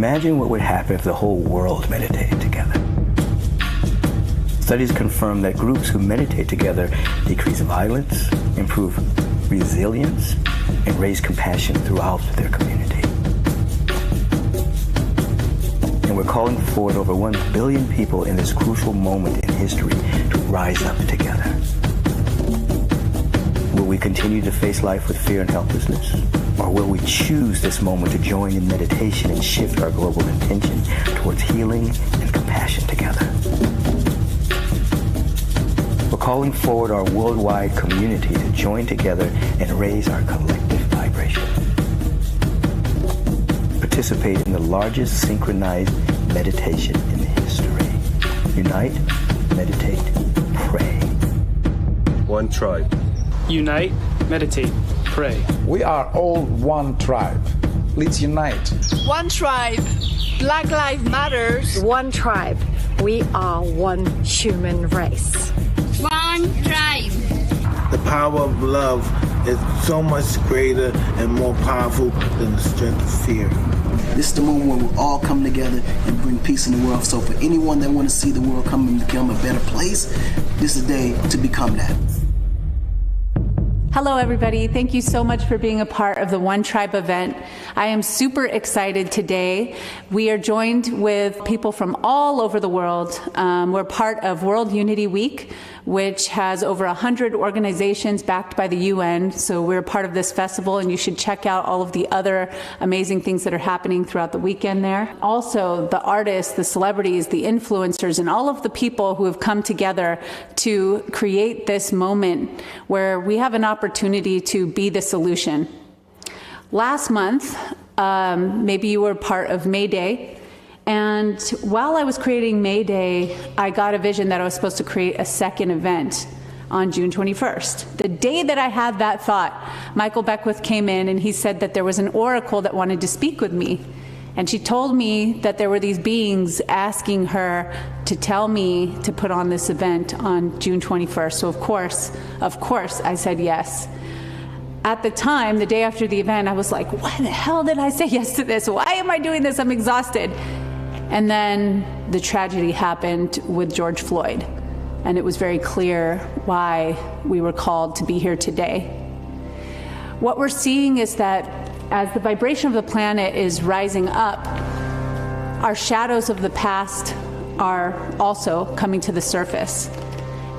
Imagine what would happen if the whole world meditated together. Studies confirm that groups who meditate together decrease violence, improve resilience, and raise compassion throughout their community. And we're calling forward over 1 billion people in this crucial moment in history to rise up together. Will we continue to face life with fear and helplessness? Or will we choose this moment to join in meditation and shift our global intention towards healing and compassion together? We're calling forward our worldwide community to join together and raise our collective vibration. Participate in the largest synchronized meditation in history. Unite, meditate, pray. One tribe. Unite, meditate, pray. We are all one tribe. Let's unite. One tribe. Black Lives Matters. One tribe. We are one human race. One tribe. The power of love is so much greater and more powerful than the strength of fear. This is the moment where we all come together and bring peace in the world. So for anyone that want to see the world come and become a better place, this is the day to become that. Hello, everybody. Thank you so much for being a part of the One Tribe event. I am super excited today. We are joined with people from all over the world. We're part of World Unity Week, which has over 100 organizations backed by the UN. So we're part of this festival, and you should check out all of the other amazing things that are happening throughout the weekend there. Also, the artists, the celebrities, the influencers, and all of the people who have come together to create this moment where we have an opportunity to be the solution. Last month, maybe you were part of May Day. And while I was creating May Day, I got a vision that I was supposed to create a second event on June 21st. The day that I had that thought, Michael Beckwith came in and he said that there was an oracle that wanted to speak with me. And she told me that there were these beings asking her to tell me to put on this event on June 21st. So of course, I said yes. At the time, the day after the event, I was like, why the hell did I say yes to this? Why am I doing this? I'm exhausted. And then the tragedy happened with George Floyd. And it was very clear why we were called to be here today. What we're seeing is that as the vibration of the planet is rising up, our shadows of the past are also coming to the surface.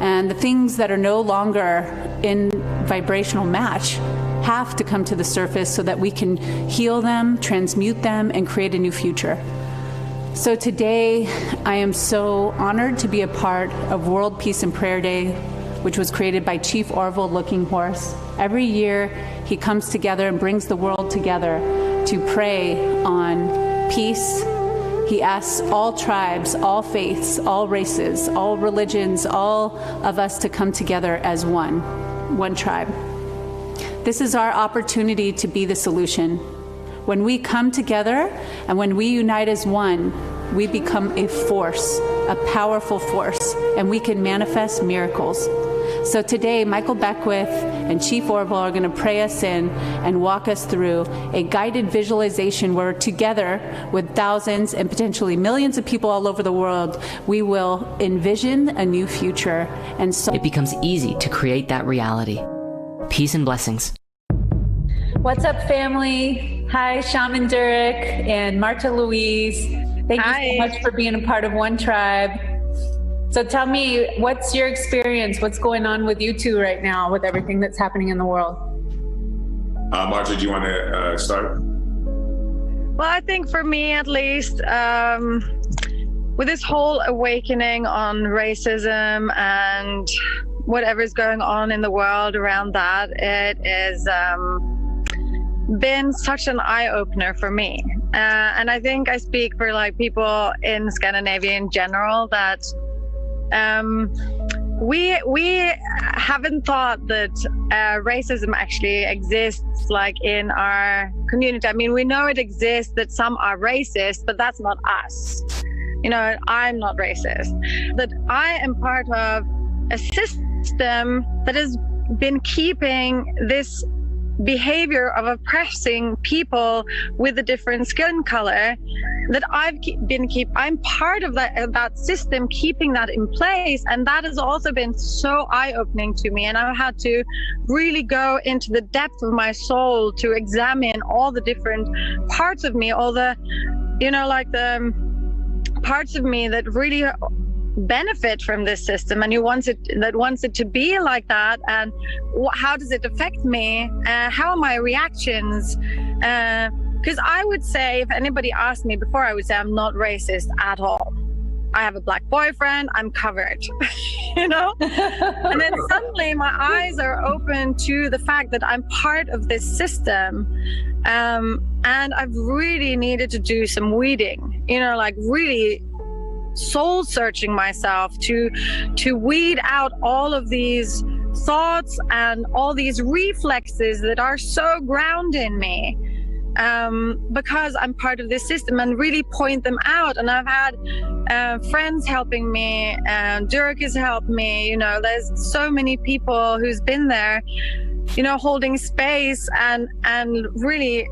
And the things that are no longer in vibrational match have to come to the surface so that we can heal them, transmute them, and create a new future. So today, I am so honored to be a part of World Peace and Prayer Day, which was created by Chief Orville Looking Horse. Every year, he comes together and brings the world together to pray on peace. He asks all tribes, all faiths, all races, all religions, all of us to come together as one tribe. This is our opportunity to be the solution. When we come together and when we unite as one, we become a force, a powerful force, and we can manifest miracles. So today, Michael Beckwith and Chief Orville are going to pray us in and walk us through a guided visualization where together with thousands and potentially millions of people all over the world, we will envision a new future. And so it becomes easy to create that reality. Peace and blessings. What's up, family? Hi, Shaman Durek and Marta Louise. Thank you so much for being a part of One Tribe. So tell me, what's your experience? What's going on with you two right now with everything that's happening in the world? Marta, do you want to start? Well, I think for me, at least, with this whole awakening on racism and whatever's going on in the world around that, it is been such an eye-opener for me. And I think I speak for like people in Scandinavia in general that we haven't thought that racism actually exists like in our community. I mean, we know it exists, that some are racist, but that's not us. You know, I'm not racist. That I am part of a system that has been keeping this behavior of oppressing people with a different skin color, that I'm part of that system, keeping that in place. And that has also been so eye-opening to me. And I've had to really go into the depth of my soul to examine all the different parts of me, all the, like the parts of me that really benefit from this system and wants it to be like that, and how does it affect me, how are my reactions, because I would say, if anybody asked me before, I would say I'm not racist at all. I have a black boyfriend, I'm covered. And then suddenly my eyes are open to the fact that I'm part of this system, and I've really needed to do some weeding, like really soul searching myself to weed out all of these thoughts and all these reflexes that are so grounded in me, because I'm part of this system, and really point them out. And I've had friends helping me, and Durek has helped me. There's so many people who's been there, holding space and really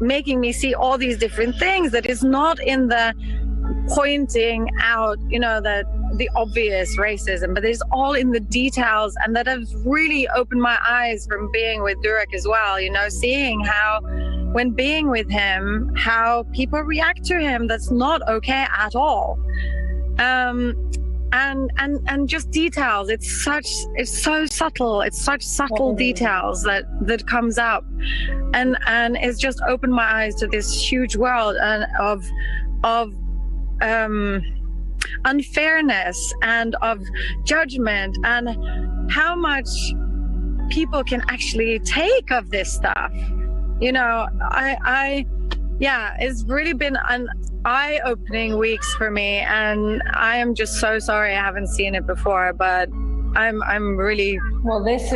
making me see all these different things that is not in the pointing out, the obvious racism, but it's all in the details. And that has really opened my eyes from being with Durek as well, seeing how, when being with him, how people react to him that's not okay at all. And just details. It's so subtle. It's such subtle details that comes up, and it's just opened my eyes to this huge world of unfairness and of judgment, and how much people can actually take of this stuff. It's really been an eye-opening weeks for me, and I am just so sorry I haven't seen it before, but I'm really... Well, this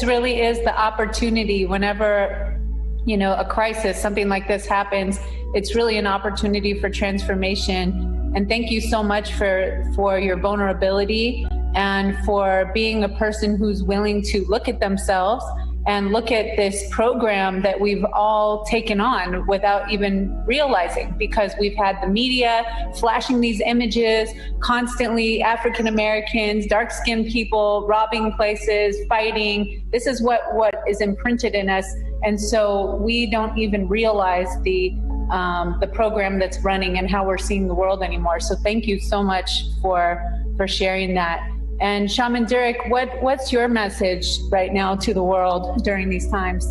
really is the opportunity. Whenever, a crisis, something like this happens, it's really an opportunity for transformation. And thank you so much for your vulnerability, and for being a person who's willing to look at themselves and look at this program that we've all taken on without even realizing, because we've had the media flashing these images constantly, African Americans, dark-skinned people robbing places, fighting. This is what is imprinted in us. And so we don't even realize the program that's running and how we're seeing the world anymore. So thank you so much for sharing that. And Shaman Durek, what's your message right now to the world during these times?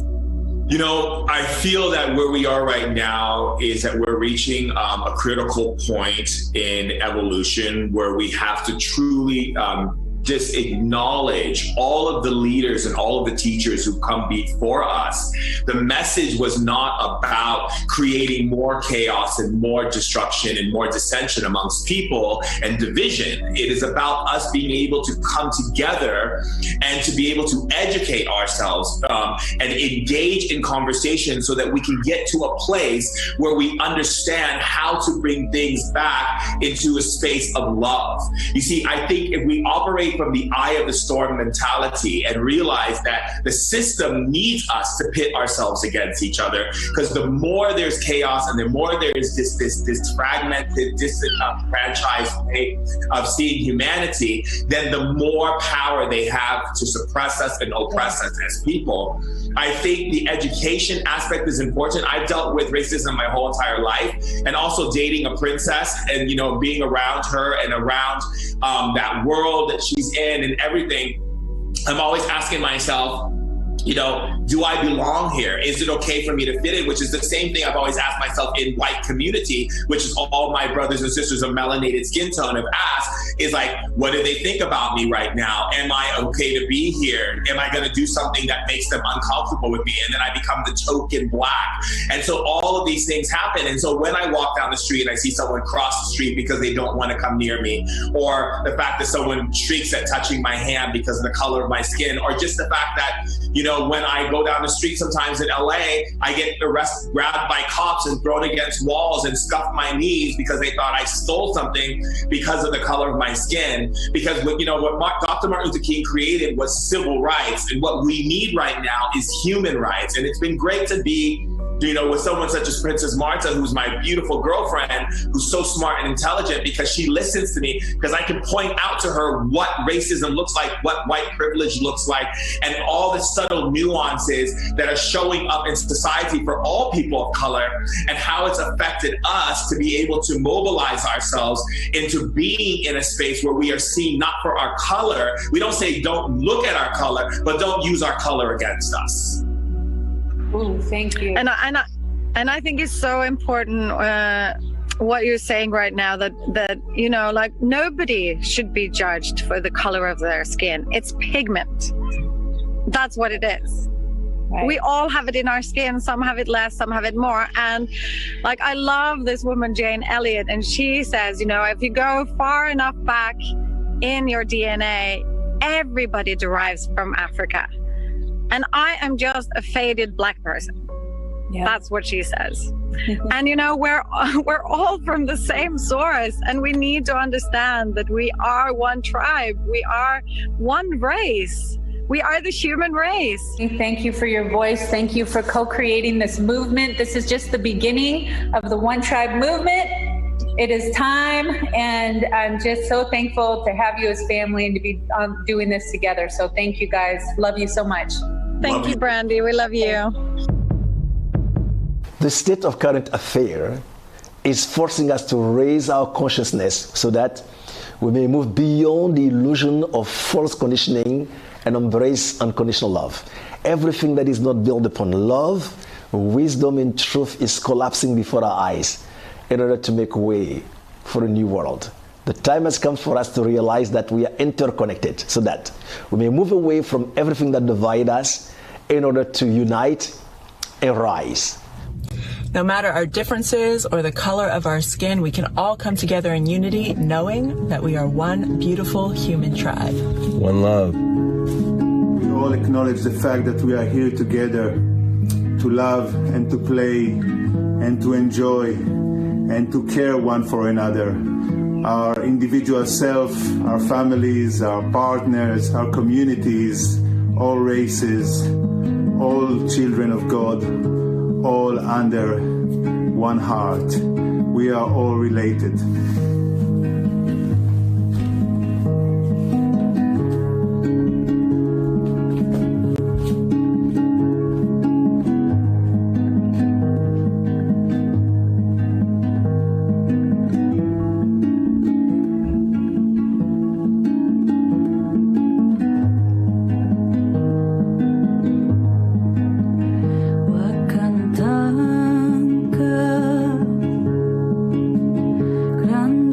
I feel that where we are right now is that we're reaching a critical point in evolution where we have to truly just acknowledge all of the leaders and all of the teachers who come before us. The message was not about creating more chaos and more destruction and more dissension amongst people and division. It is about us being able to come together and to be able to educate ourselves and engage in conversation so that we can get to a place where we understand how to bring things back into a space of love. You see, I think if we operate from the eye of the storm mentality and realize that the system needs us to pit ourselves against each other, because the more there's chaos and the more there is this fragmented, disenfranchised way of seeing humanity, then the more power they have to suppress us and oppress us as people. I think the education aspect is important. I've dealt with racism my whole entire life, and also dating a princess and, being around her and around that world that she's in and everything. I'm always asking myself, do I belong here? Is it okay for me to fit in? Which is the same thing I've always asked myself in white community, which is all my brothers and sisters of melanated skin tone have asked, is like, what do they think about me right now? Am I okay to be here? Am I going to do something that makes them uncomfortable with me? And then I become the token black. And so all of these things happen. And so when I walk down the street and I see someone cross the street because they don't want to come near me, or the fact that someone shrieks at touching my hand because of the color of my skin, or just the fact that, when I go down the street sometimes in LA, I get grabbed by cops and thrown against walls and scuffed my knees because they thought I stole something because of the color of my skin. Because what Dr. Martin Luther King created was civil rights, and what we need right now is human rights. And it's been great to be with someone such as Princess Marta, who's my beautiful girlfriend, who's so smart and intelligent, because she listens to me, because I can point out to her what racism looks like, what white privilege looks like, and all the subtle nuances that are showing up in society for all people of color, and how it's affected us to be able to mobilize ourselves into being in a space where we are seen not for our color. We don't say don't look at our color, but don't use our color against us. Ooh, thank you. And I think it's so important what you're saying right now, that nobody should be judged for the color of their skin. It's pigment. That's what it is. Right. We all have it in our skin. Some have it less, some have it more. And I love this woman, Jane Elliott, and she says, if you go far enough back in your DNA, everybody derives from Africa. And I am just a faded black person. Yeah. That's what she says. And we're all from the same source, and we need to understand that we are one tribe. We are one race. We are the human race. Thank you for your voice. Thank you for co-creating this movement. This is just the beginning of the One Tribe movement. It is time, and I'm just so thankful to have you as family and to be doing this together. So thank you guys. Love you so much. Thank you, Brandy. We love you. The state of current affair is forcing us to raise our consciousness so that we may move beyond the illusion of false conditioning and embrace unconditional love. Everything that is not built upon love, wisdom, and truth is collapsing before our eyes in order to make way for a new world. The time has come for us to realize that we are interconnected so that we may move away from everything that divides us in order to unite and rise. No matter our differences or the color of our skin, we can all come together in unity, knowing that we are one beautiful human tribe. One love. We all acknowledge the fact that we are here together to love and to play and to enjoy and to care one for another. Our individual self, our families, our partners, our communities, all races, all children of God, all under one heart. We are all related. Grande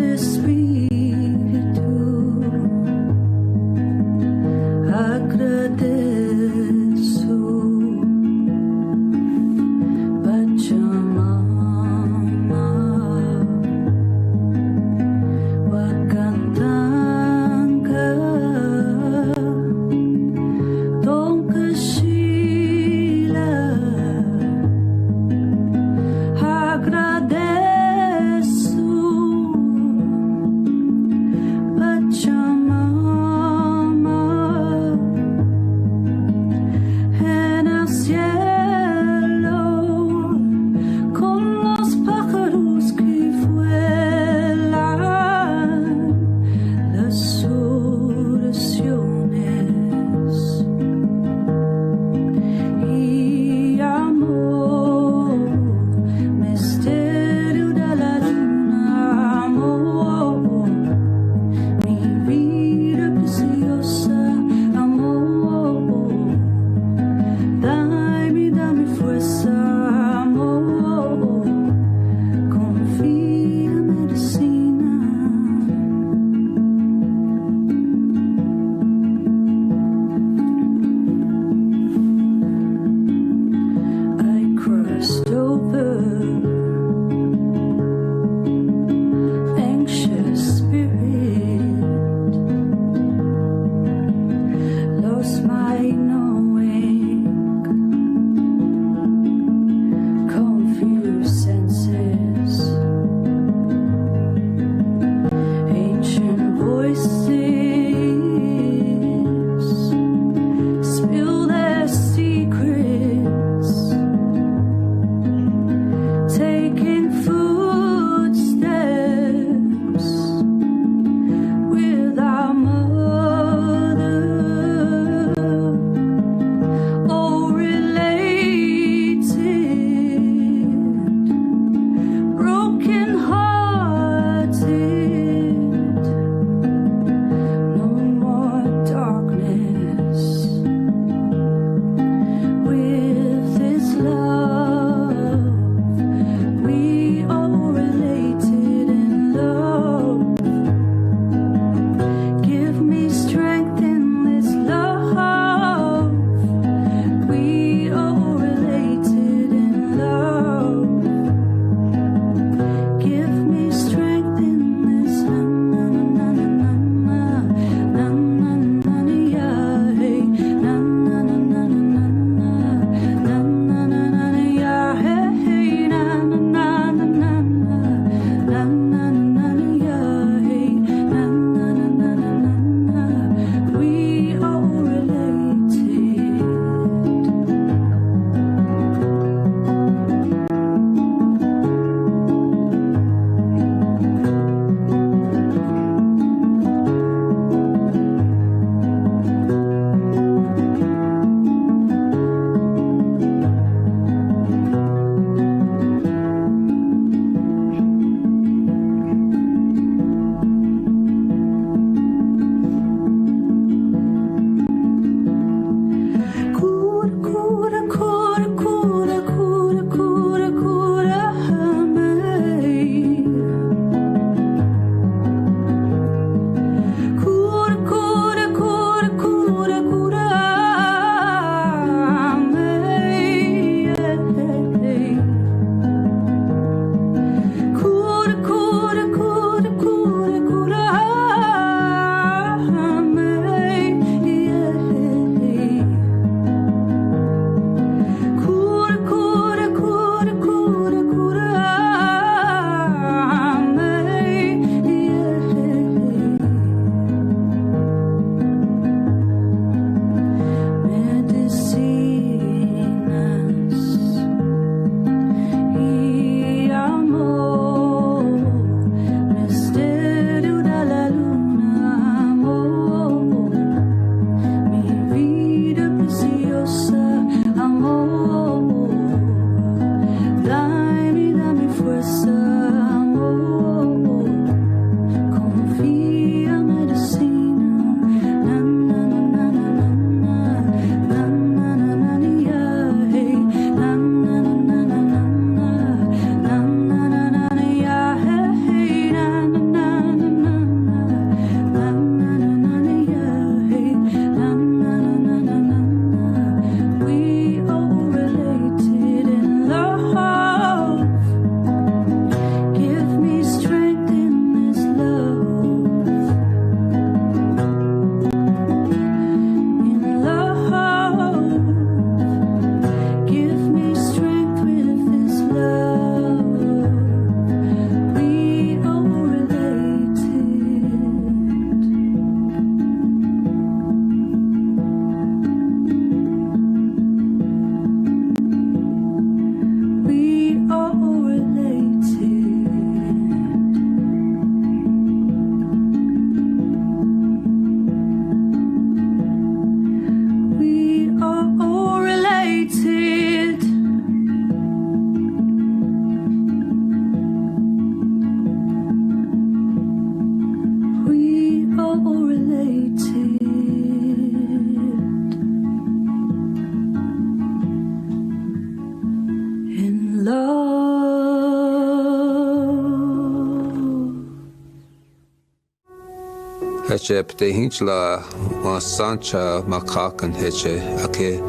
Heche ptehinchla wa sancha makakan heche ake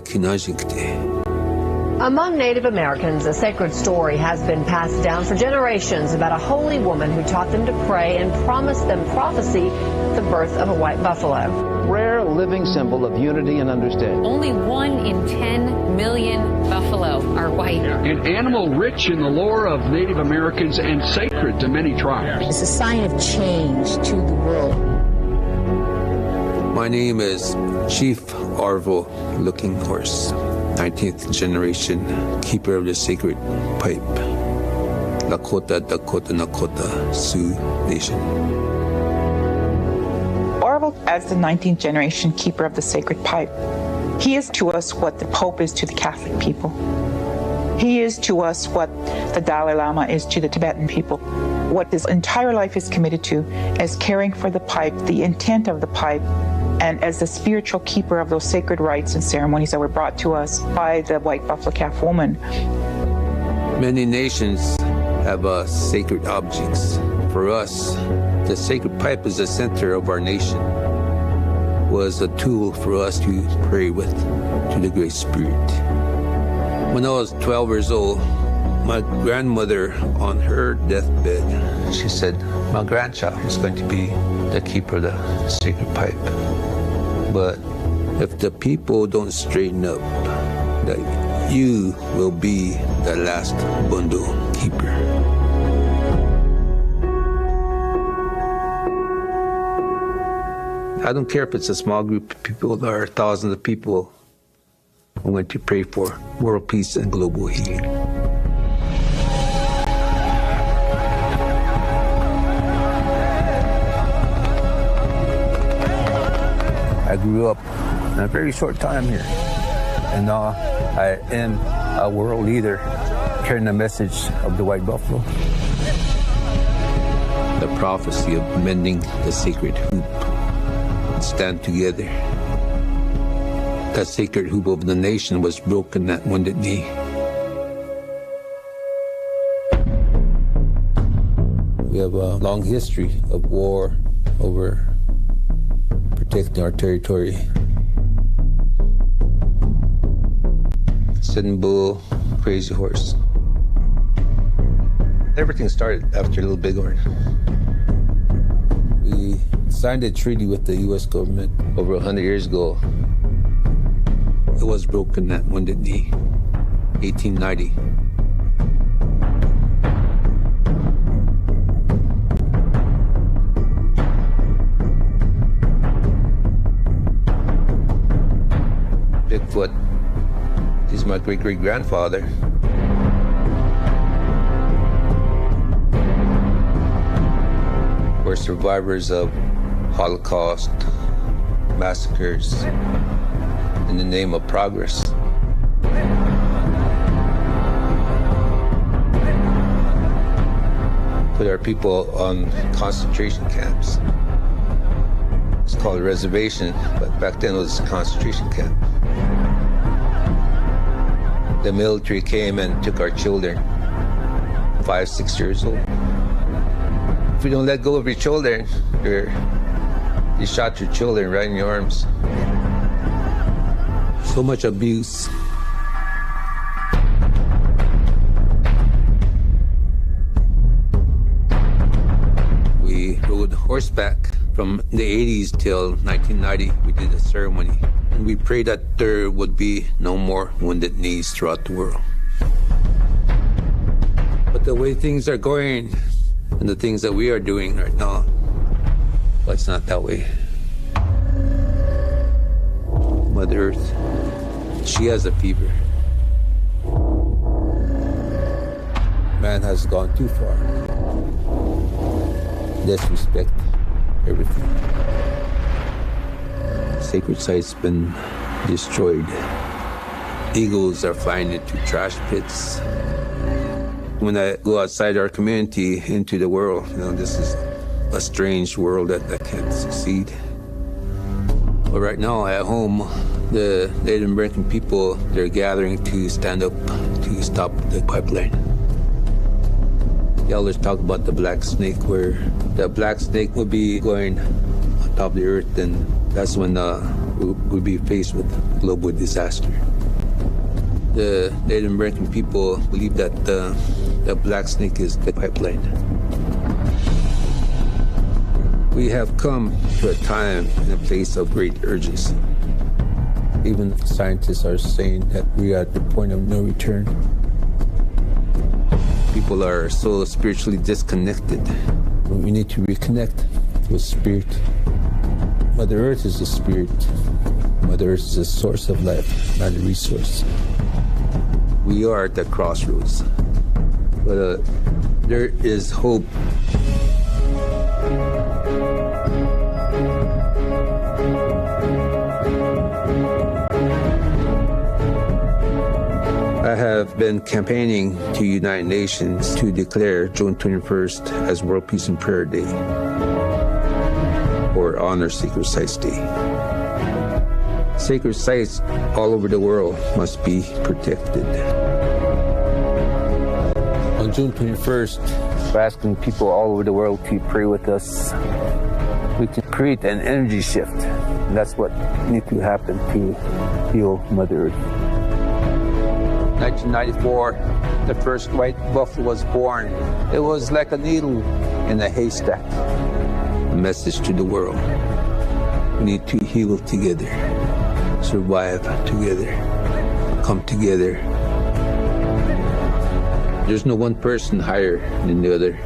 kinajikte. Among Native Americans, a sacred story has been passed down for generations about a holy woman who taught them to pray and promised them prophecy at the birth of a white buffalo. Rare living symbol of unity and understanding. Only 1 in 10 million buffalo are white. An animal rich in the lore of Native Americans and sacred to many tribes. It's a sign of change to the world. My name is Chief Arvo Looking Horse, 19th generation keeper of the sacred pipe, Lakota, Dakota, Nakota, Sioux Nation. Arvo, as the 19th generation keeper of the sacred pipe, he is to us what the Pope is to the Catholic people. He is to us what the Dalai Lama is to the Tibetan people. What his entire life is committed to is caring for the pipe, the intent of the pipe, and as the spiritual keeper of those sacred rites and ceremonies that were brought to us by the white buffalo calf woman. Many nations have sacred objects. For us, the sacred pipe is the center of our nation, was a tool for us to pray with to the Great Spirit. When I was 12 years old, my grandmother on her deathbed, she said, my grandchild is going to be the keeper of the sacred pipe. But if the people don't straighten up, that you will be the last bundle keeper. I don't care if it's a small group of people or thousands of people. I'm going to pray for world peace and global healing. I grew up in a very short time here, and now I am a world leader carrying the message of the white buffalo. The prophecy of mending the sacred hoop and stand together. That sacred hoop of the nation was broken at Wounded Knee. We have a long history of war over protecting our territory. Sitting Bull, Crazy Horse. Everything started after Little Bighorn. We signed a treaty with the U.S. government over 100 years ago. It was broken at Wounded Knee, 1890. Bigfoot, he's my great-great-grandfather. We're survivors of Holocaust, massacres, in the name of progress. Put our people on concentration camps. It's called a reservation, but back then it was a concentration camp. The military came and took our children, 5, 6 years old. If you don't let go of your children, you shot your children right in your arms. So much abuse. We rode horseback from the 80s till 1990. We did a ceremony. And we prayed that there would be no more wounded knees throughout the world. But the way things are going and the things that we are doing right now, well, it's not that way. Mother Earth, she has a fever. Man has gone too far. Disrespect everything. Sacred sites been destroyed. Eagles are flying into trash pits. When I go outside our community into the world, this is a strange world that can't succeed. But right now at home, the Native American people, they're gathering to stand up to stop the pipeline. The elders talk about the black snake, where the black snake will be going of the earth, then that's when we'll be faced with global disaster. The Native American people believe that the black snake is the pipeline. We have come to a time and a place of great urgency. Even scientists are saying that we are at the point of no return. People are so spiritually disconnected. We need to reconnect with spirit. Mother Earth is a spirit. Mother Earth is a source of life, not a resource. We are at the crossroads, but there is hope. I have been campaigning to United Nations to declare June 21st as World Peace and Prayer Day, or Honor Sacred Sites Day. Sacred sites all over the world must be protected. On June 21st, we're asking people all over the world to pray with us. We can create an energy shift, and that's what needs to happen to heal Mother Earth. 1994, the first white buffalo was born. It was like a needle in a haystack. A message to the world. We need to heal together, survive together, come together. There's no one person higher than the other.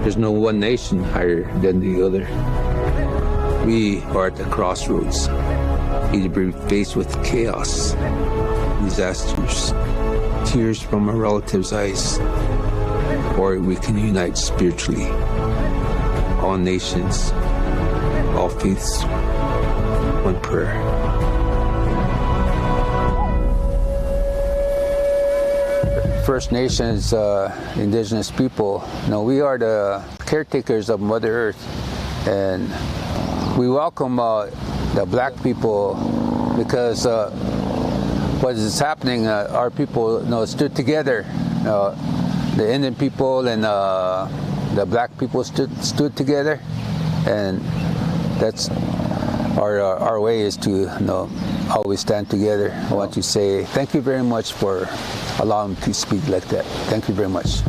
There's no one nation higher than the other. We are at the crossroads, either faced with chaos, disasters, tears from our relatives' eyes, or we can unite spiritually. All nations, all faiths, one prayer. First Nations, Indigenous people, we are the caretakers of Mother Earth, and we welcome the black people because what is happening, our people stood together. The Indian people and the black people stood together, and that's our way is to always stand together. I want to say thank you very much for allowing me to speak like that. Thank you very much.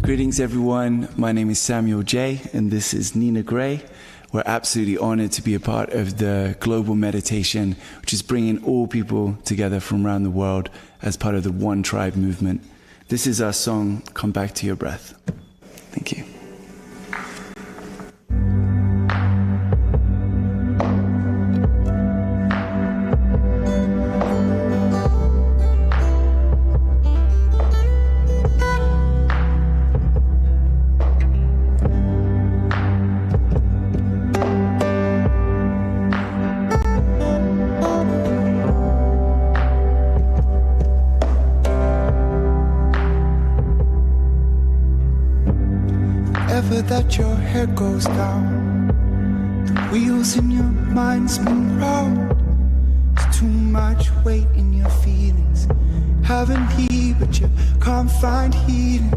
Greetings everyone, my name is Samuel J. and this is Nina Gray. We're absolutely honored to be a part of the global meditation, which is bringing all people together from around the world as part of the One Tribe movement. This is our song, Come Back to Your Breath. Thank you. That your hair goes down, the wheels in your mind spin round. It's too much weight in your feelings, having heat but you can't find healing.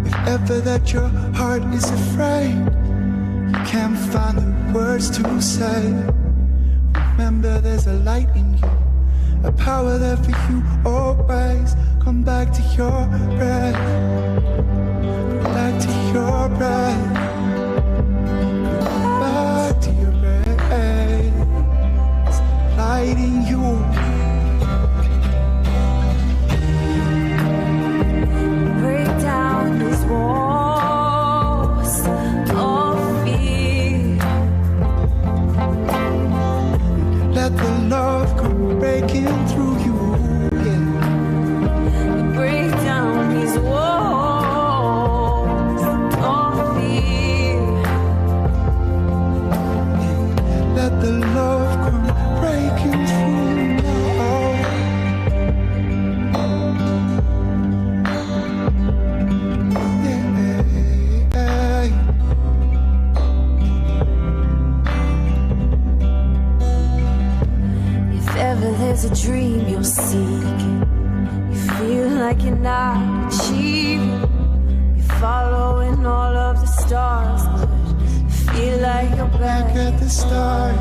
If ever that your heart is afraid, you can't find the words to say. Remember there's a light in you, a power there for you always. Come back to your breath. Back to your breath. Back to your breath. It's light in you. Break down these walls of fear. Let the love come breaking through you. Yeah. Break down these walls. Let the love come breaking through now. Yeah. If ever there's a dream you'll seek, you feel like you're not achieving, you're following all of the stars, but feel like you're back at the start,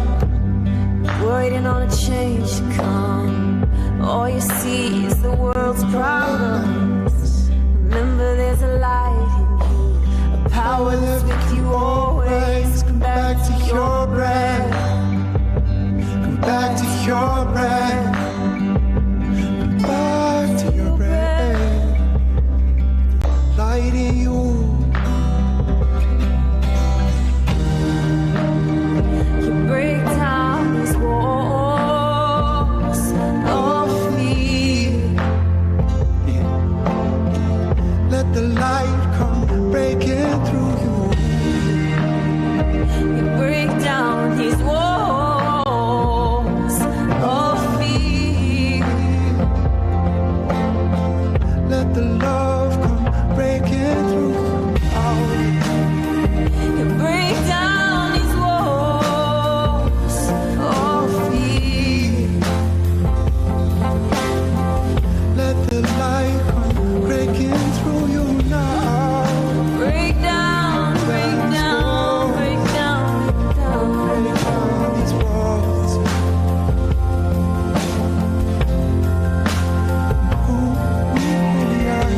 waiting on a change to come. All you see is the world's problems. Remember there's a light in you, a power that's with you always. Come back to your breath, come back to your breath, come back to your breath. Light in you. Break down these walls of fear. Let the light come breaking through you. You break down these walls of fear. Let the love come breaking through you. You break down these walls of fear. Let the light come breaking through you now. Break down, break down, break down, break down, break down these walls. Who we really are.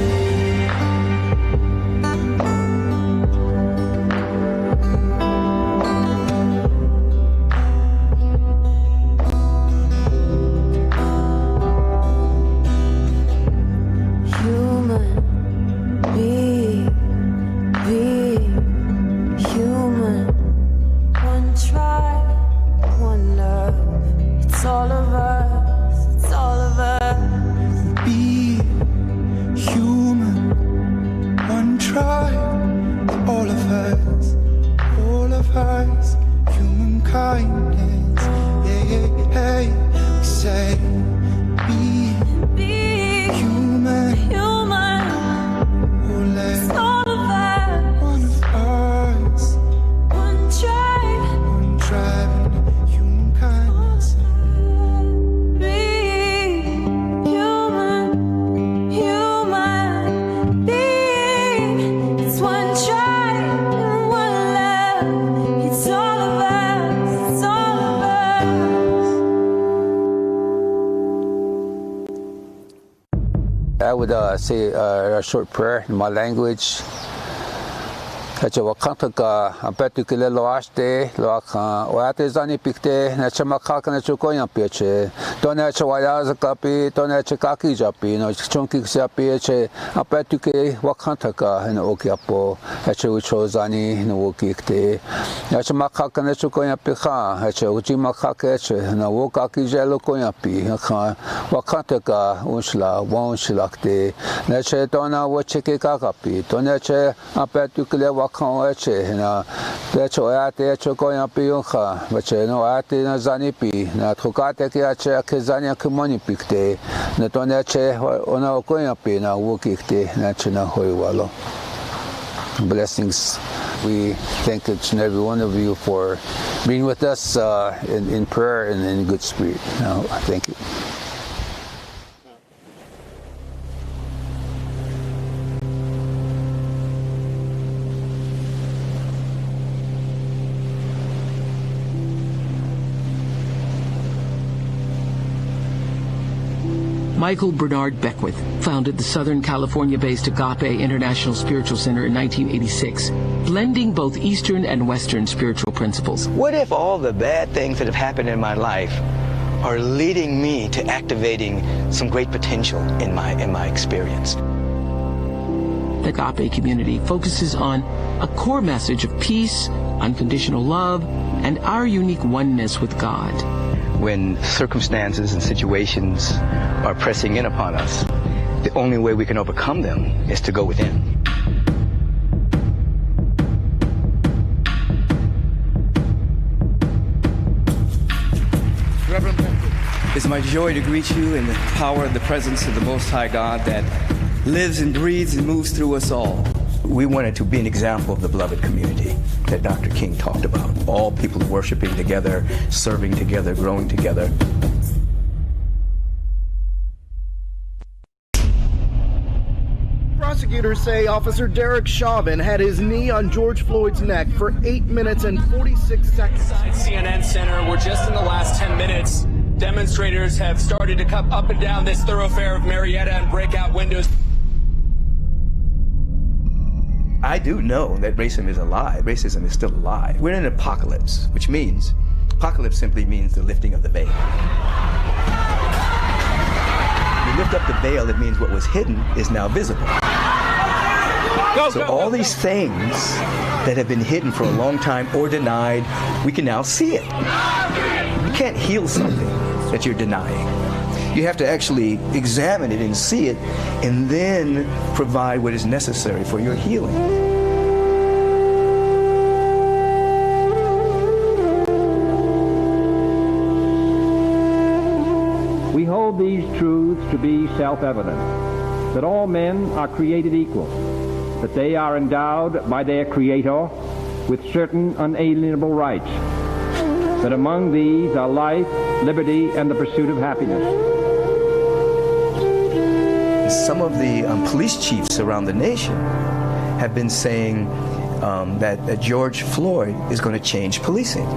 Human, be human. One tribe, one love. It's all of us, it's all of us. Be human, one tribe, all of us, all of us. Human kindness, yeah, hey, we say, be human, human, it's all of us, one of us, one tribe, and human kindness. Be human, human, be, it's one tribe and one love, it's all of us, it's all of us. I would say a short prayer in my language. Kacha wakantaka apetukile loaste loaka oate zani pikte na chamakaka na chukoya peche tona chawaya kapi tona chakaki japi no chonki siapi che apetuke wakantaka na okiapo ache uchozani no okikte na chamakaka na chukoya pika ache ujimakaka che na wokaki jelo koya pi ka wakantaka unshla wonshilakte na che tona wocheke kakapi tona che apetukile wakanoeche na techo ate chokoya piyonka bache no ate na zanipi na trokate ke ache kezania kumoni pikte na toneche ona okoya pi na wukikte na china hoiwalo. Blessings. We thank each and every one of you for being with us in prayer and in good spirit. Thank you. Michael Bernard Beckwith founded the Southern California-based Agape International Spiritual Center in 1986, blending both Eastern and Western spiritual principles. What if all the bad things that have happened in my life are leading me to activating some great potential in my experience? The Agape community focuses on a core message of peace, unconditional love, and our unique oneness with God. When circumstances and situations are pressing in upon us, the only way we can overcome them is to go within. It's my joy to greet you in the power of the presence of the Most High God that lives and breathes and moves through us all. We wanted to be an example of the beloved community that Dr. King talked about. All people worshiping together, serving together, growing together. Prosecutors say Officer Derek Chauvin had his knee on George Floyd's neck for 8 minutes and 46 seconds. Inside CNN Center, we're just in the last 10 minutes. Demonstrators have started to come up and down this thoroughfare of Marietta and break out windows. I do know that racism is alive. Racism is still alive. We're in an apocalypse, which means, apocalypse simply means the lifting of the veil. You lift up the veil, it means what was hidden is now visible. So all these things that have been hidden for a long time or denied, we can now see it. You can't heal something that you're denying. You have to actually examine it and see it, and then provide what is necessary for your healing. We hold these truths to be self-evident, that all men are created equal, that they are endowed by their Creator with certain unalienable rights, that among these are life, liberty, and the pursuit of happiness. Some of the police chiefs around the nation have been saying that George Floyd is going to change policing.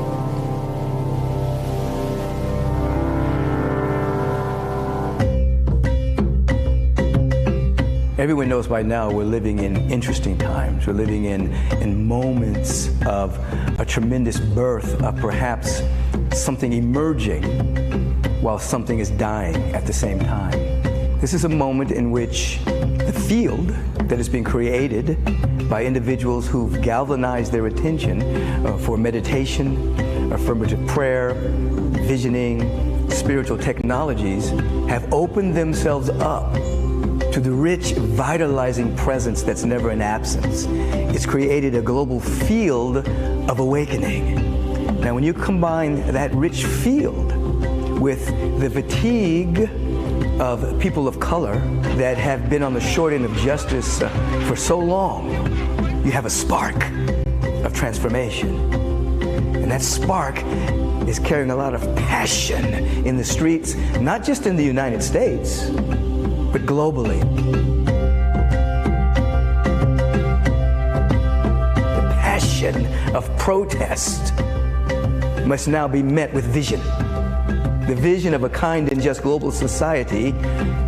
Everyone knows by now we're living in interesting times. We're living in moments of a tremendous birth of perhaps something emerging while something is dying at the same time. This is a moment in which the field that has been created by individuals who've galvanized their attention for meditation, affirmative prayer, visioning, spiritual technologies, have opened themselves up to the rich, vitalizing presence that's never in absence. It's created a global field of awakening. Now, when you combine that rich field with the fatigue of people of color that have been on the short end of justice for so long, you have a spark of transformation. And that spark is carrying a lot of passion in the streets, not just in the United States, but globally. The passion of protest must now be met with vision. The vision of a kind and just global society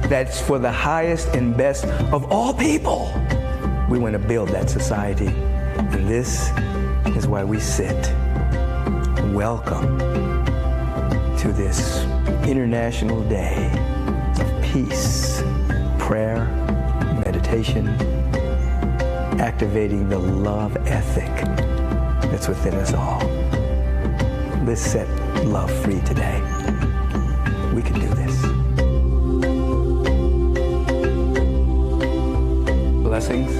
that's for the highest and best of all people. We want to build that society. And this is why we sit. Welcome to this International Day of Peace, prayer, meditation, activating the love ethic that's within us all. Let's set love free today. We can do this. Blessings.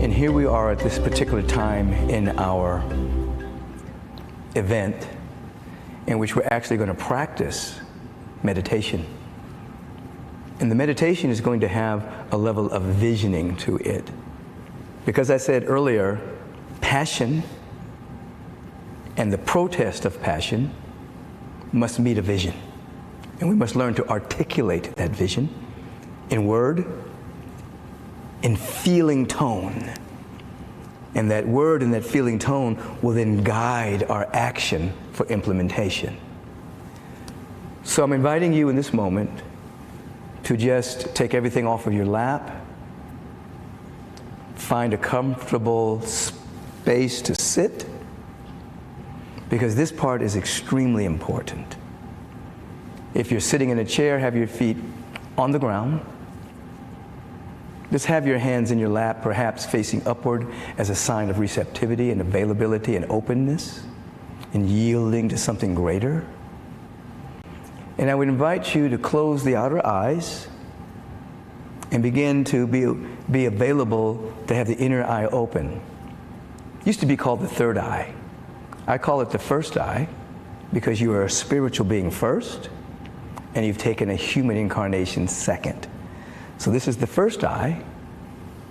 And here we are at this particular time in our event in which we're actually going to practice meditation. And the meditation is going to have a level of visioning to it. Because I said earlier, passion and the protest of passion must meet a vision. And we must learn to articulate that vision in word, in feeling tone. And that word and that feeling tone will then guide our action for implementation. So I'm inviting you in this moment to just take everything off of your lap, find a comfortable space to sit, because this part is extremely important. If you're sitting in a chair, have your feet on the ground. Just have your hands in your lap, perhaps facing upward as a sign of receptivity and availability and openness and yielding to something greater. And I would invite you to close the outer eyes and begin to be available to have the inner eye open. It used to be called the third eye. I call it the first eye because you are a spiritual being first and you've taken a human incarnation second. So this is the first eye,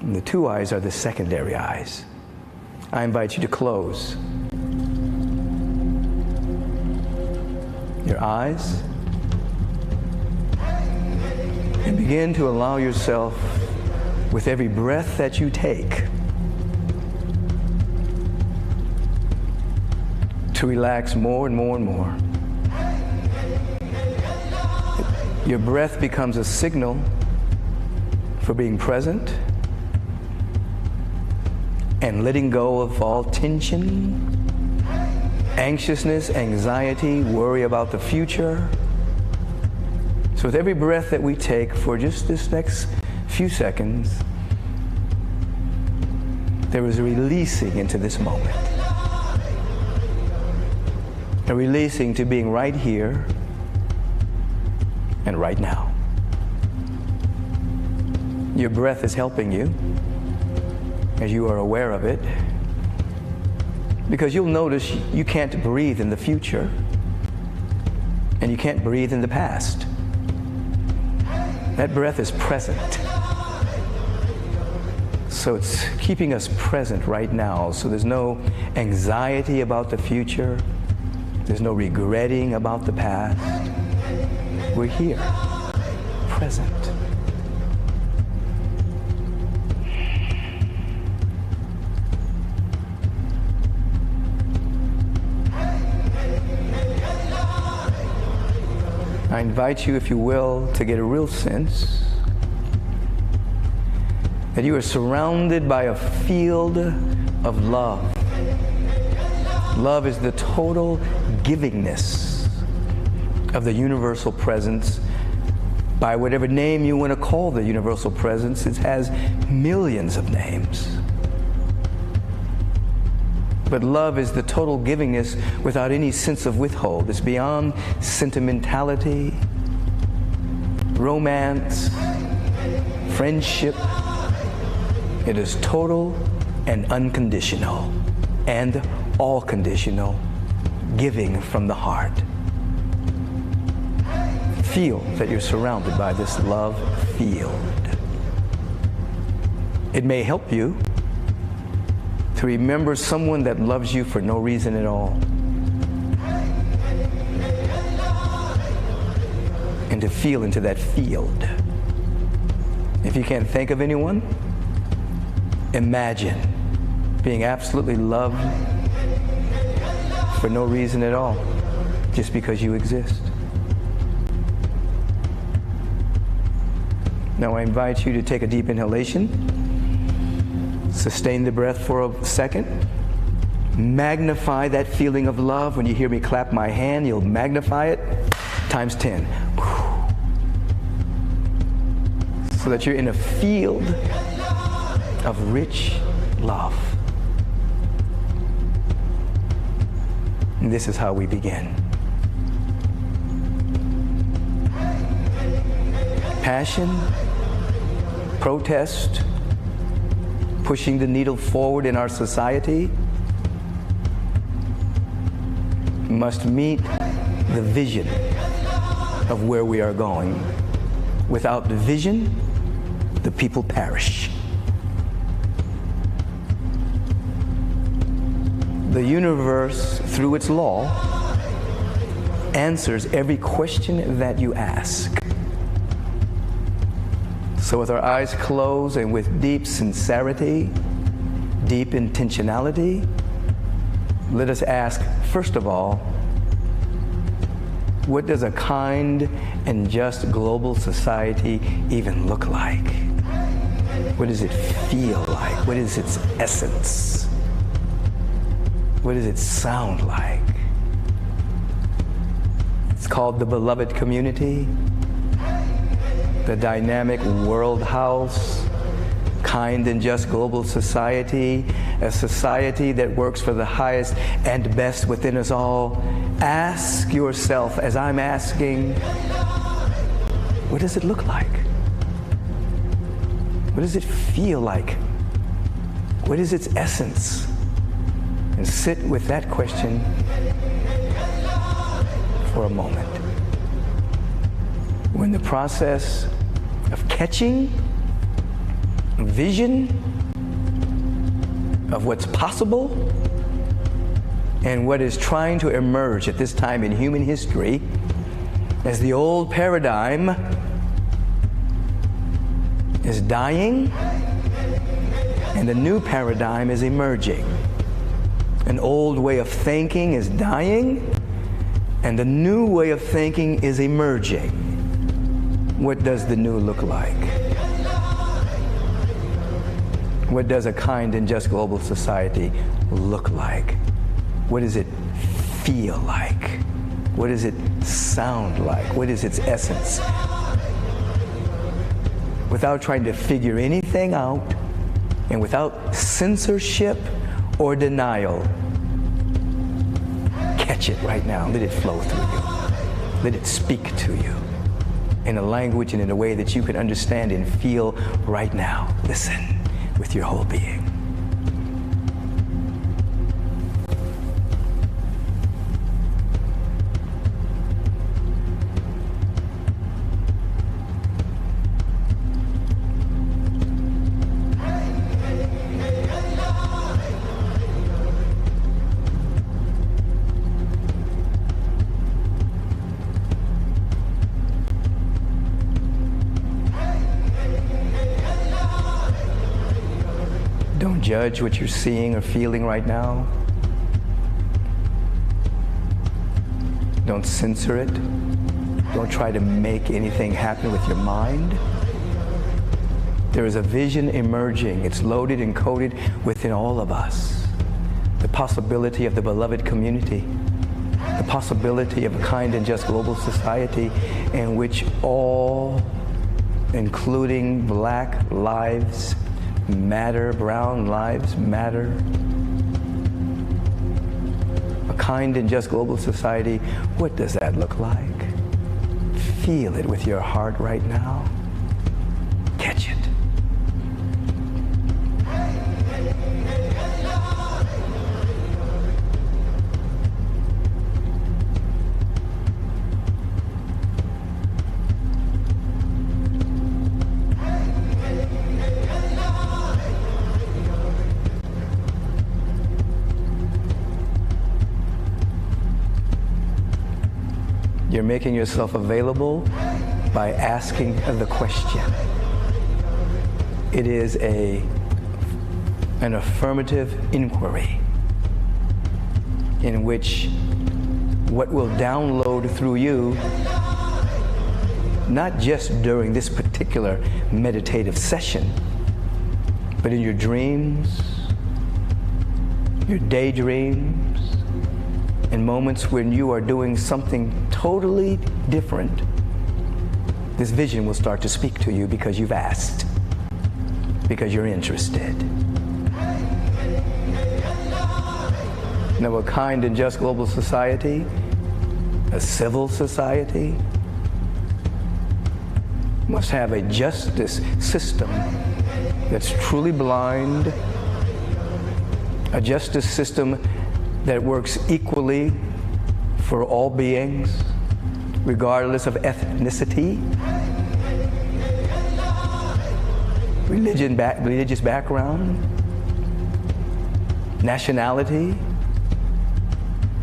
and the two eyes are the secondary eyes. I invite you to close your eyes and begin to allow yourself with every breath that you take, to relax more and more and more. Your breath becomes a signal for being present and letting go of all tension, anxiousness, anxiety, worry about the future. So with every breath that we take for just this next few seconds, there is a releasing into this moment. A releasing to being right here and right now. Your breath is helping you as you are aware of it, because you'll notice you can't breathe in the future and you can't breathe in the past. That breath is present. So it's keeping us present right now. So there's no anxiety about the future. There's no regretting about the past. We're here, present. I invite you, if you will, to get a real sense that you are surrounded by a field of love. Love is the total givingness of the universal presence. By whatever name you want to call the universal presence, it has millions of names. But love is the total givingness without any sense of withhold. It's beyond sentimentality, romance, friendship. It is total and unconditional and all conditional, giving from the heart. Feel that you're surrounded by this love field. It may help you to remember someone that loves you for no reason at all, and to feel into that field. If you can't think of anyone, imagine being absolutely loved for no reason at all, just because you exist. Now I invite you to take a deep inhalation. Sustain the breath for a second. Magnify that feeling of love. When you hear me clap my hand, you'll magnify it times 10. So that you're in a field of rich love. And this is how we begin. Passion, protest, pushing the needle forward in our society must meet the vision of where we are going. Without the vision, the people perish. The universe, through its law, answers every question that you ask. So with our eyes closed and with deep sincerity, deep intentionality, let us ask, first of all, what does a kind and just global society even look like? What does it feel like? What is its essence? What does it sound like? It's called the beloved community, the dynamic world house, kind and just global society, a society that works for the highest and best within us all. Ask yourself, as I'm asking, what does it look like? What does it feel like? What is its essence? And sit with that question for a moment. We're in the process of catching a vision of what's possible and what is trying to emerge at this time in human history as the old paradigm is dying, and a new paradigm is emerging. An old way of thinking is dying, and a new way of thinking is emerging. What does the new look like? What does a kind and just global society look like? What does it feel like? What does it sound like? What is its essence? Without trying to figure anything out, and without censorship or denial, catch it right now. Let it flow through you. Let it speak to you in a language and in a way that you can understand and feel right now. Listen with your whole being. Don't judge what you're seeing or feeling right now. Don't censor it. Don't try to make anything happen with your mind. There is a vision emerging. It's loaded and coded within all of us. The possibility of the beloved community. The possibility of a kind and just global society in which all, including Black lives matter, brown lives matter. A kind and just global society, what does that look like? Feel it with your heart right now. Catch it. You're making yourself available by asking the question. It is an affirmative inquiry in which what will download through you, not just during this particular meditative session, but in your dreams, your daydreams, in moments when you are doing something totally different, this vision will start to speak to you because you've asked, because you're interested. Now, a kind and just global society, a civil society, must have a justice system that's truly blind, a justice system that works equally for all beings, regardless of ethnicity, religious background, nationality,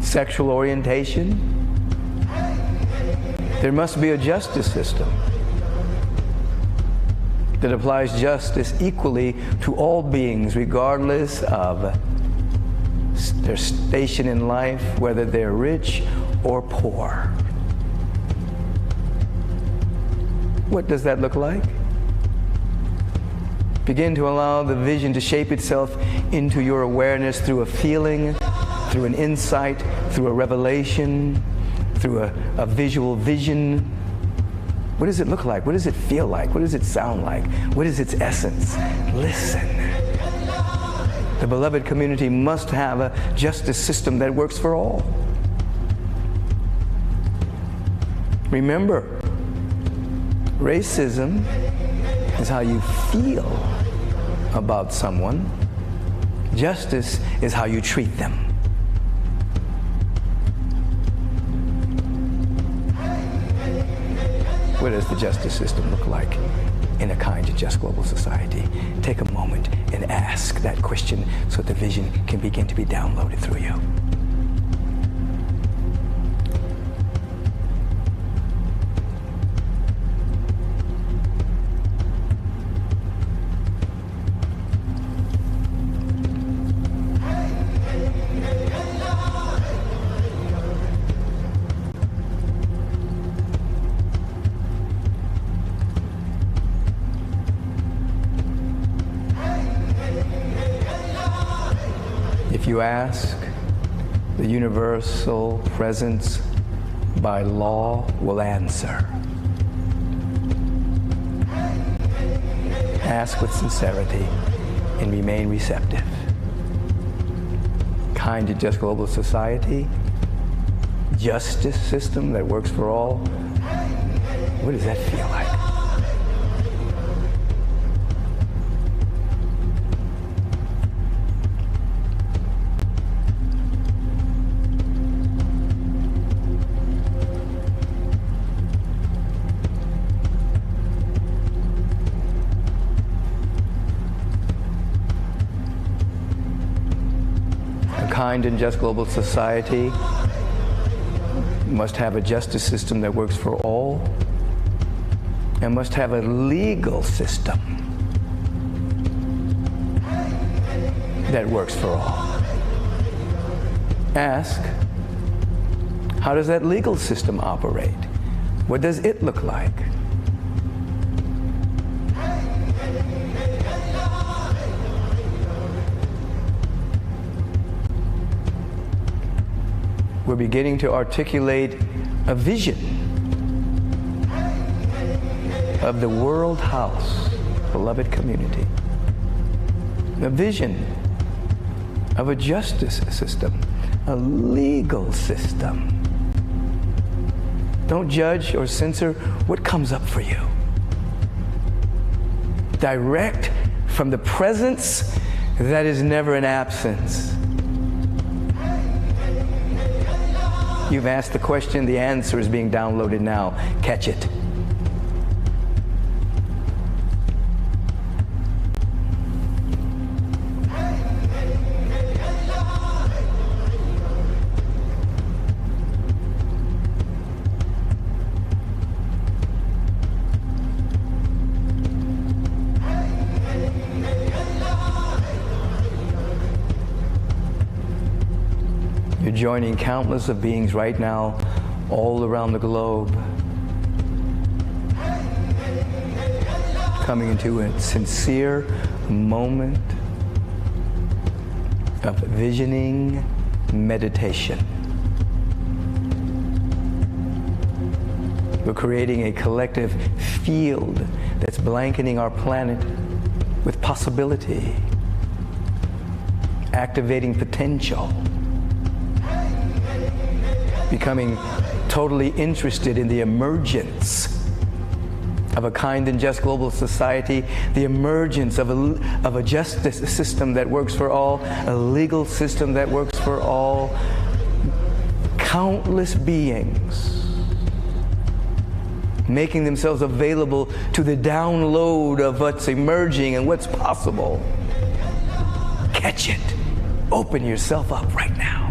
sexual orientation. There must be a justice system that applies justice equally to all beings, regardless of their station in life, whether they're rich or poor. What does that look like? Begin to allow the vision to shape itself into your awareness through a feeling, through an insight, through a revelation, through a visual vision. What does it look like? What does it feel like? What does it sound like? What is its essence? Listen. The beloved community must have a justice system that works for all. Remember, racism is how you feel about someone. Justice is how you treat them. What does the justice system look like in a kind and just global society? Take a moment and ask that question so the vision can begin to be downloaded through you. you ask, the universal presence by law will answer. Ask with sincerity and remain receptive. Kind and just global society, justice system that works for all. What does that feel like? Kind and just global society must have a justice system that works for all and must have a legal system that works for all. Ask, how does that legal system operate? What does it look like? We're beginning to articulate a vision of the world house, beloved community. A vision of a justice system, a legal system. Don't judge or censor what comes up for you. Direct from the presence that is never an absence. You've asked the question, the answer is being downloaded now. Catch it. Joining countless of beings right now all around the globe, coming into a sincere moment of visioning meditation. We're creating a collective field that's blanketing our planet with possibility, activating potential, becoming totally interested in the emergence of a kind and just global society, the emergence of a justice system that works for all, a legal system that works for all. Countless beings making themselves available to the download of what's emerging and what's possible. Catch it. Open yourself up right now.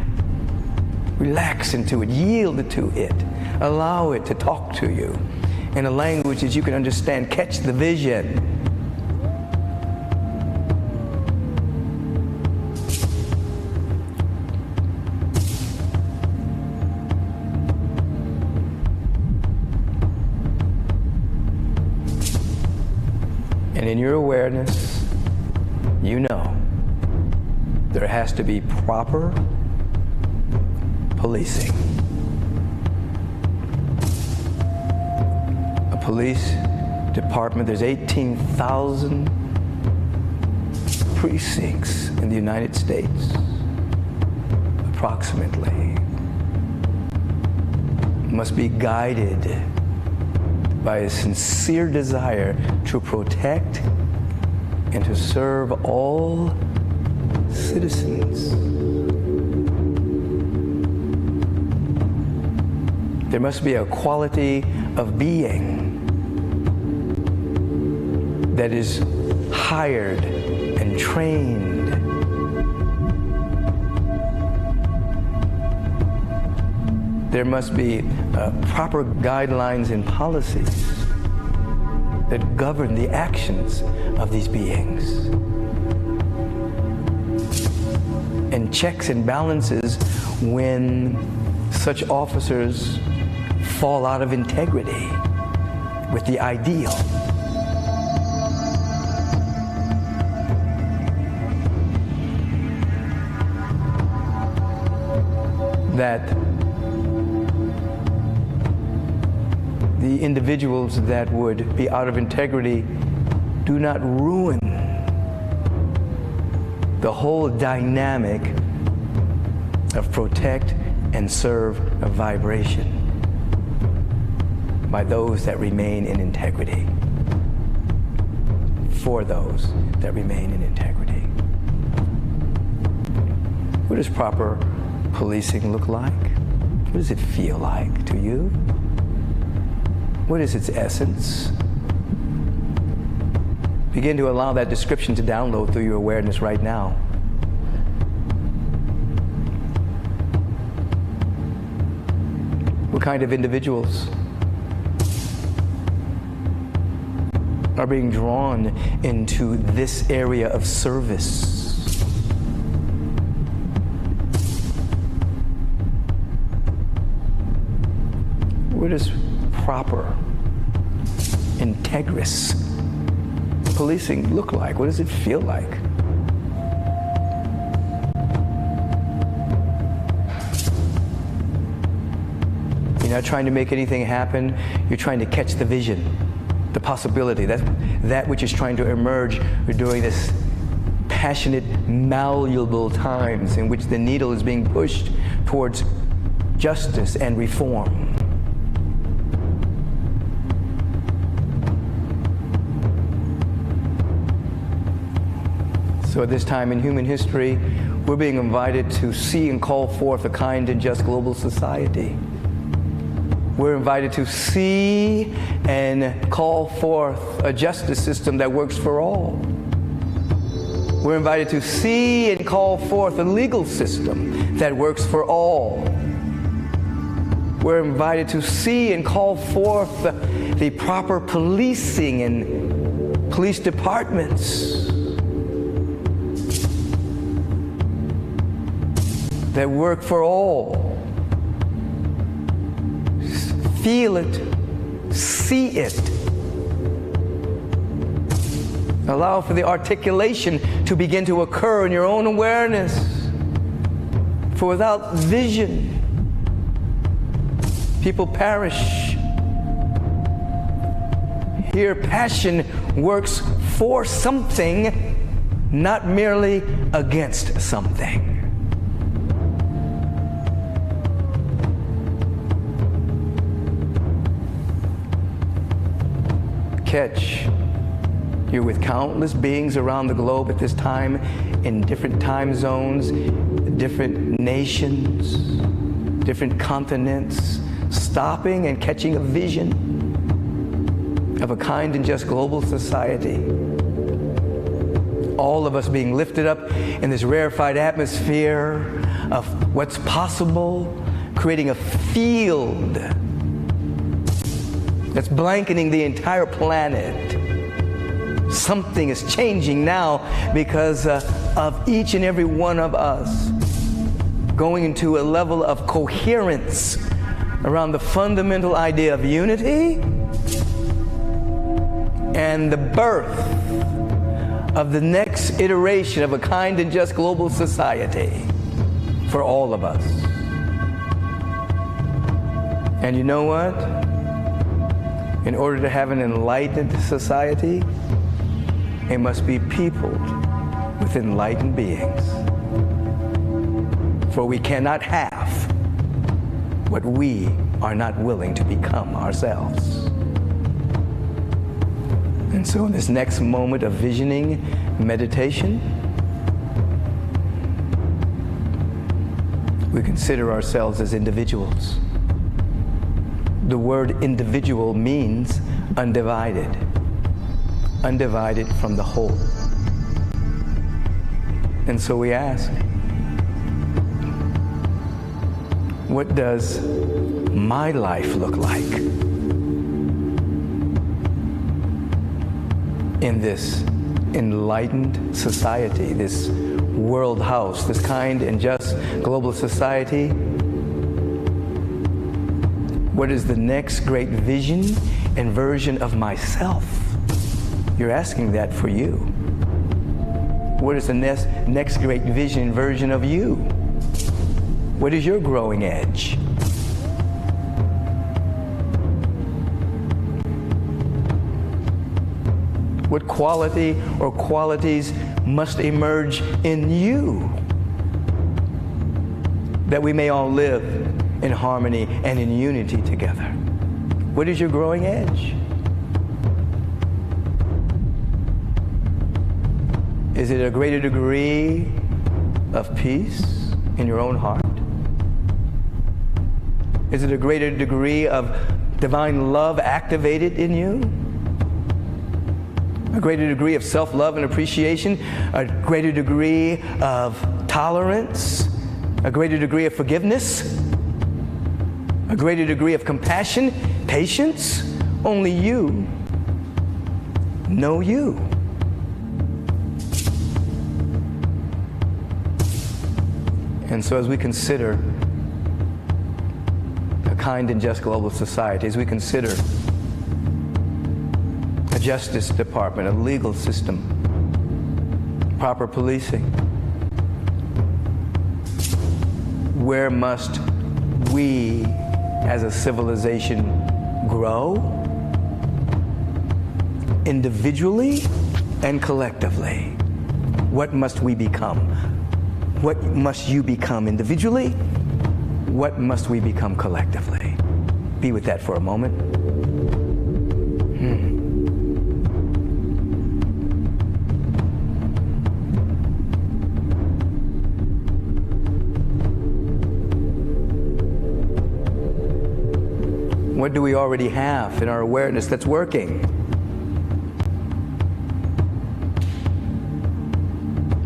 Relax into it, yield to it, allow it to talk to you in a language that you can understand. Catch the vision. And in your awareness, you know there has to be proper policing. A police department, there's 18,000 precincts in the United States, approximately. Must be guided by a sincere desire to protect and to serve all citizens. There must be a quality of being that is hired and trained. There must be proper guidelines and policies that govern the actions of these beings. And checks and balances when such officers fall out of integrity with the ideal. that the individuals that would be out of integrity do not ruin the whole dynamic of protect and serve a vibration by those that remain in integrity, for those that remain in integrity. What does proper policing look like? What does it feel like to you? What is its essence? Begin to allow that description to download through your awareness right now. What kind of individuals are being drawn into this area of service? What is proper, integrous policing look like? What does it feel like? You're not trying to make anything happen. You're trying to catch the vision, the possibility, that which is trying to emerge during this passionate, malleable times in which the needle is being pushed towards justice and reform. So at this time in human history, we're being invited to see and call forth a kind and just global society. We're invited to see and call forth a justice system that works for all. We're invited to see and call forth a legal system that works for all. We're invited to see and call forth the proper policing and police departments that work for all. Feel it, see it. Allow for the articulation to begin to occur in your own awareness. For without vision, people perish. Here, passion works for something, not merely against something. Catch. You're with countless beings around the globe at this time in different time zones, different nations, different continents, stopping and catching a vision of a kind and just global society. All of us being lifted up in this rarefied atmosphere of what's possible, creating a field that's blanketing the entire planet. Something is changing now because of each and every one of us going into a level of coherence around the fundamental idea of unity and the birth of the next iteration of a kind and just global society for all of us. And you know what? In order to have an enlightened society, it must be peopled with enlightened beings. For we cannot have what we are not willing to become ourselves. And so in this next moment of visioning, meditation, we consider ourselves as individuals. The word individual means undivided. Undivided from the whole. And so we ask, what does my life look like in this enlightened society, this world house, this kind and just global society? What is the next great vision and version of myself? You're asking that for you. What is the next great vision and version of you? What is your growing edge? What quality or qualities must emerge in you that we may all live in harmony and in unity together? What is your growing edge? Is it a greater degree of peace in your own heart? Is it a greater degree of divine love activated in you? A greater degree of self-love and appreciation? A greater degree of tolerance? A greater degree of forgiveness? A greater degree of compassion, patience? Only you know you. And so as we consider a kind and just global society, as we consider a justice department, a legal system, proper policing, where must we as a civilization grow? Individually and collectively. What must we become? What must you become individually? What must we become collectively? Be with that for a moment. What do we already have in our awareness that's working?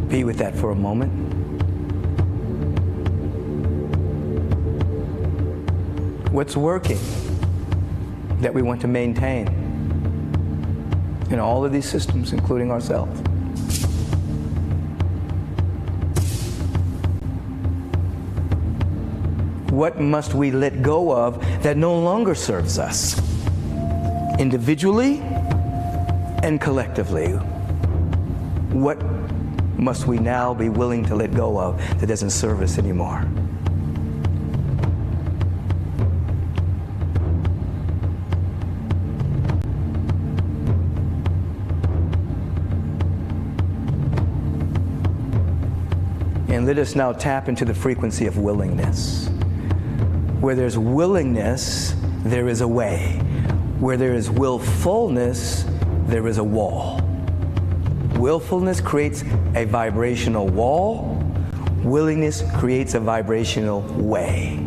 Be with that for a moment. What's working that we want to maintain in all of these systems, including ourselves? What must we let go of that no longer serves us, individually and collectively? What must we now be willing to let go of that doesn't serve us anymore? And let us now tap into the frequency of willingness. Where there's willingness, there is a way. Where there is willfulness, there is a wall. Willfulness creates a vibrational wall. Willingness creates a vibrational way.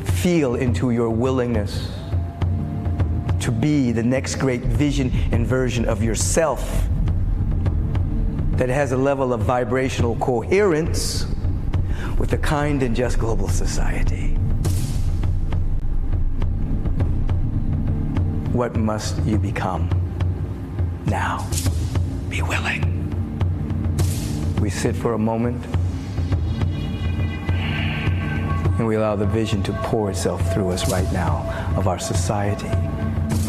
Feel into your willingness to be the next great vision and version of yourself that has a level of vibrational coherence with a kind and just global society. What must you become now? Be willing. We sit for a moment and we allow the vision to pour itself through us right now of our society,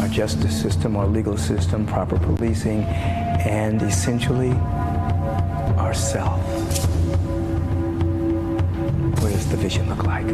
our justice system, our legal system, proper policing, and essentially ourself. What does the vision look like?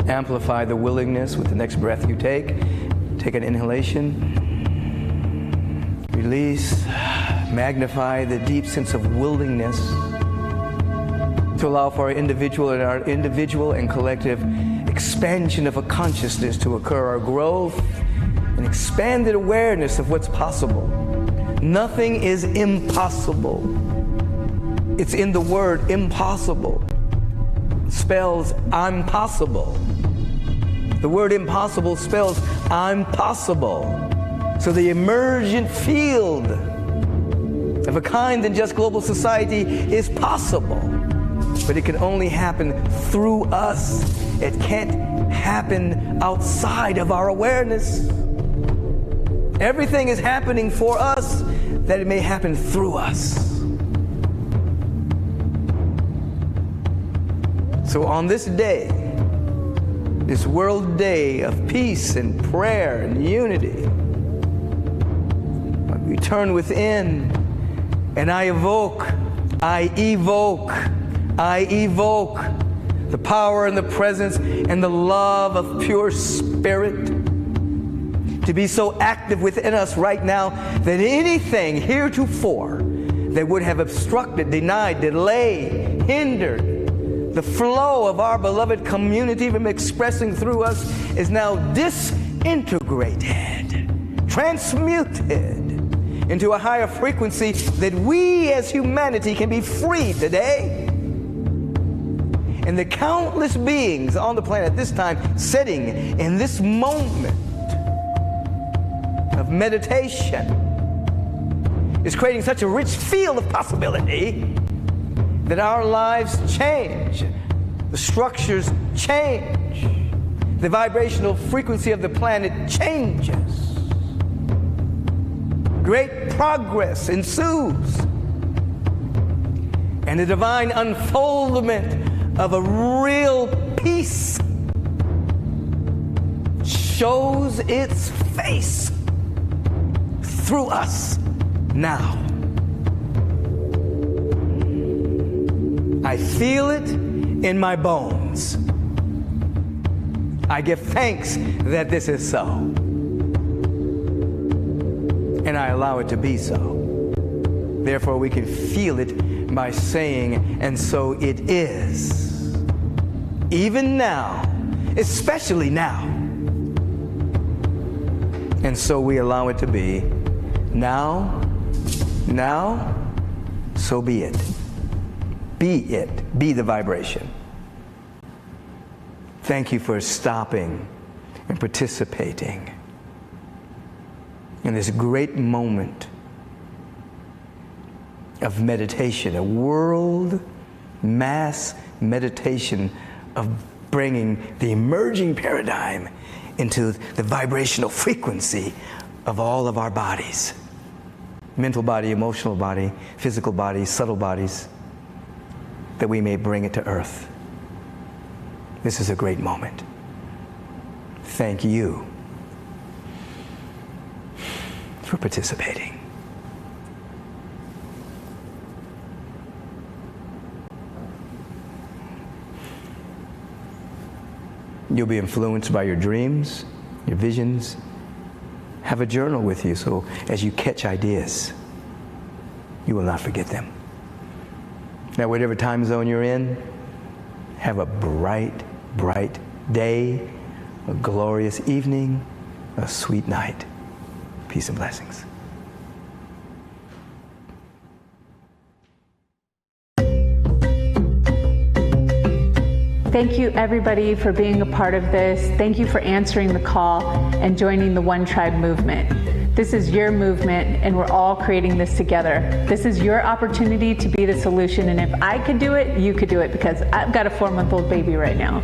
Amplify the willingness with the next breath you take. Take an inhalation. Release. Magnify the deep sense of willingness to allow for our individual and collective expansion of a consciousness to occur, our growth and expanded awareness of what's possible. Nothing is impossible. It's in the word impossible. Spells I'm possible. The word impossible spells I'm possible. So the emergent field of a kind and just global society is possible. but it can only happen through us. It can't happen outside of our awareness. Everything is happening for us that it may happen through us. So on this day, this World Day of peace and prayer and unity, we turn within and I evoke the power and the presence and the love of pure spirit to be so active within us right now that anything heretofore that would have obstructed, denied, delayed, hindered the flow of our beloved community from expressing through us is now disintegrated, transmuted into a higher frequency that we as humanity can be free today. And the countless beings on the planet this time sitting in this moment of meditation is creating such a rich field of possibility that our lives change, the structures change, the vibrational frequency of the planet changes. Great progress ensues, and the divine unfoldment of a real peace shows its face through us now. I feel it in my bones. I give thanks that this is so. And I allow it to be so. Therefore, we can feel it by saying, and so it is. Even now, especially now. And so we allow it to be. Now, so be it. Be it. Be the vibration. Thank you for stopping and participating in this great moment of meditation, a world mass meditation of bringing the emerging paradigm into the vibrational frequency of all of our bodies. Mental body, emotional body, physical body, subtle bodies, that we may bring it to earth. This is a great moment. Thank you for participating. You'll be influenced by your dreams, your visions. Have a journal with you so as you catch ideas, you will not forget them. Now, whatever time zone you're in, have a bright, bright day, a glorious evening, a sweet night. Peace and blessings. Thank you, everybody, for being a part of this. Thank you for answering the call and joining the One Tribe movement. This is your movement, and we're all creating this together. This is your opportunity to be the solution, and if I could do it, you could do it, because I've got a 4-month-old baby right now.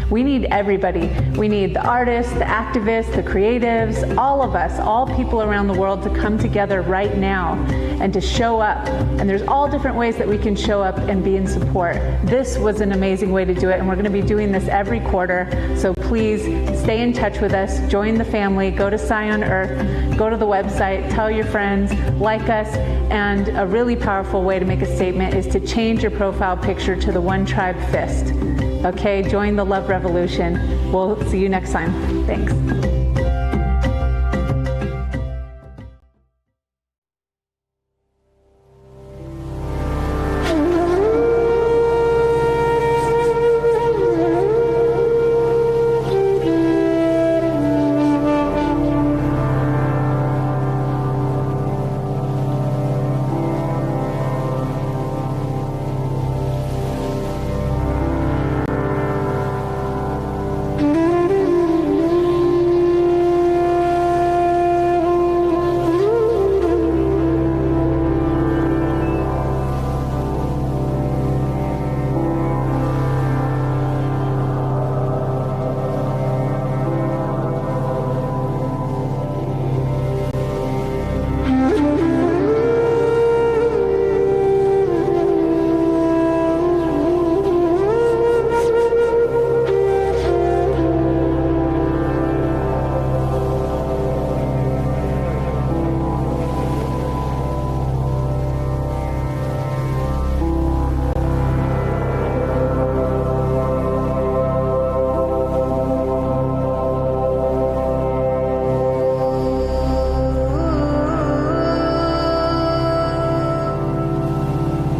We need everybody. We need the artists, the activists, the creatives, all of us, all people around the world to come together right now and to show up. And there's all different ways that we can show up and be in support. This was an amazing way to do it, and we're going to be doing this every quarter. So please stay in touch with us, join the family, go to Sion Earth, go to the website, tell your friends, like us, and a really powerful way to make a statement is to change your profile picture to the One Tribe fist. Okay, join the love revolution. We'll see you next time. Thanks.